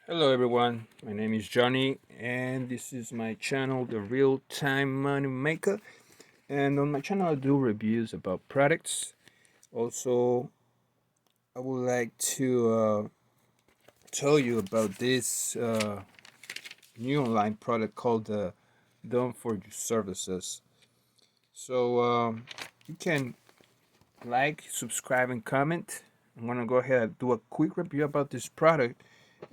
Hello everyone, my name is Johnny and this is my channel, The Real Time Money Maker. And on my channel I do reviews about products. Also, I would like to tell you about this new online product called Done for You Services. So you can like, subscribe and comment. I'm gonna go ahead and do a quick review about this product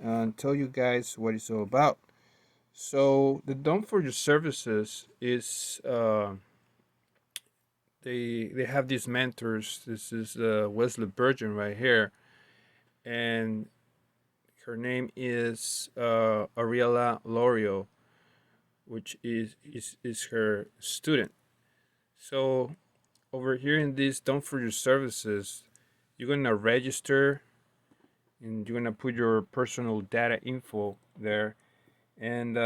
and tell you guys what it's all about. So the Dome for Your Services is they have these mentors. This is Wesley Virgin right here, and her name is Ariella Lorio, which is her student. So over here in this Dome for Your Services, you're gonna register and you're gonna put your personal data info there, and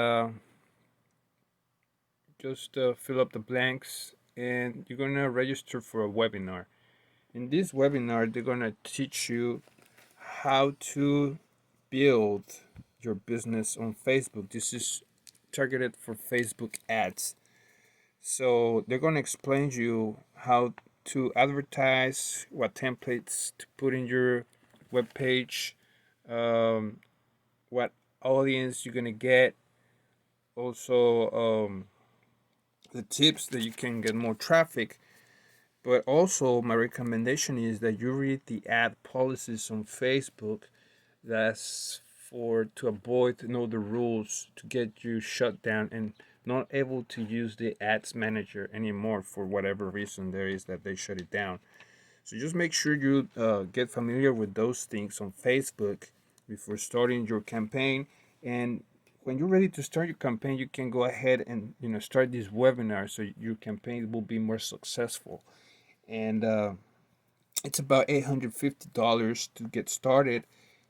just fill up the blanks and you're gonna register for a webinar. In this webinar, they're gonna teach you how to build your business on Facebook. This is targeted for Facebook ads. So they're gonna explain to you how to advertise, what templates to put in your web page, what audience you're gonna get, also the tips that you can get more traffic. But also, my recommendation is that you read the ad policies on Facebook. That's for to avoid to know the rules to get you shut down and not able to use the ads manager anymore for whatever reason there is that they shut it down. So just make sure you get familiar with those things on Facebook before starting your campaign. And when you're ready to start your campaign, you can go ahead and start this webinar so your campaign will be more successful. And it's about $850 to get started.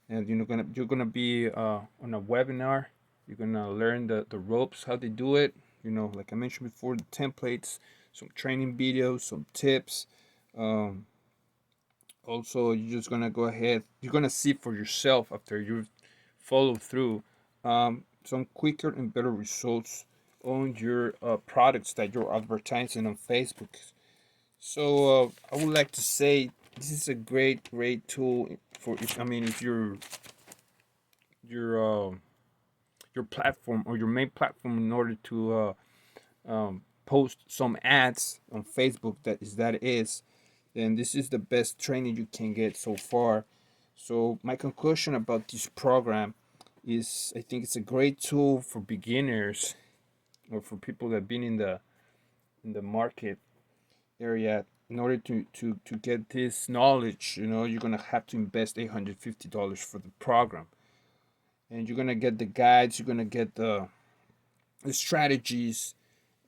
And you're gonna be on a webinar. You're gonna learn the ropes, how they do it. Like I mentioned before, the templates, some training videos, some tips. Um, Also, you're just gonna go ahead. You're gonna see for yourself after you follow through some quicker and better results on your products that you're advertising on Facebook. So I would like to say this is a great tool for if your your platform or your main platform in order to post some ads on Facebook that is, then this is the best training you can get so far. So my conclusion about this program is I think it's a great tool for beginners or for people that have been in the market area. In order to get this knowledge, you're gonna have to invest $850 for the program, and you're gonna get the guides, you're gonna get the strategies,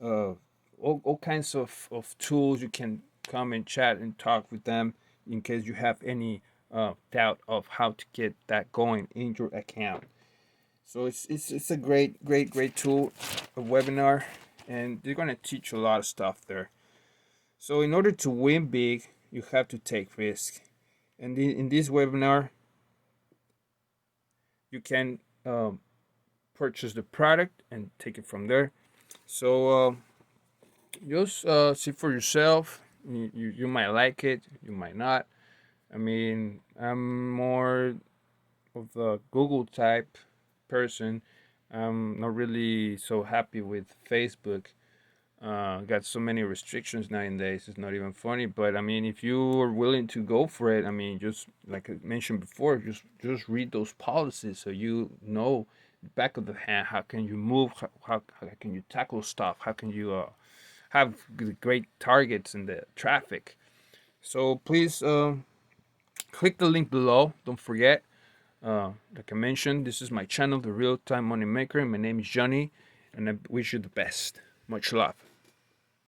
uh, all kinds of tools. You can come and chat and talk with them in case you have any doubt of how to get that going in your account. So it's a great tool, a webinar, and they're gonna teach you a lot of stuff there. So in order to win big, you have to take risk. And in this webinar, you can purchase the product and take it from there. So just see for yourself. You might like it, you might not. I mean, I'm more of the Google type person. I'm not really so happy with Facebook. Got so many restrictions nowadays. It's not even funny. But I mean, if you are willing to go for it, I mean, just like I mentioned before, just read those policies so you know back of the hand how can you move, how can you tackle stuff, how can you have great targets in the traffic. So please click the link below. Don't forget. Like I mentioned, this is my channel, The Real Time Money Maker. My name is Johnny, and I wish you the best. Much love.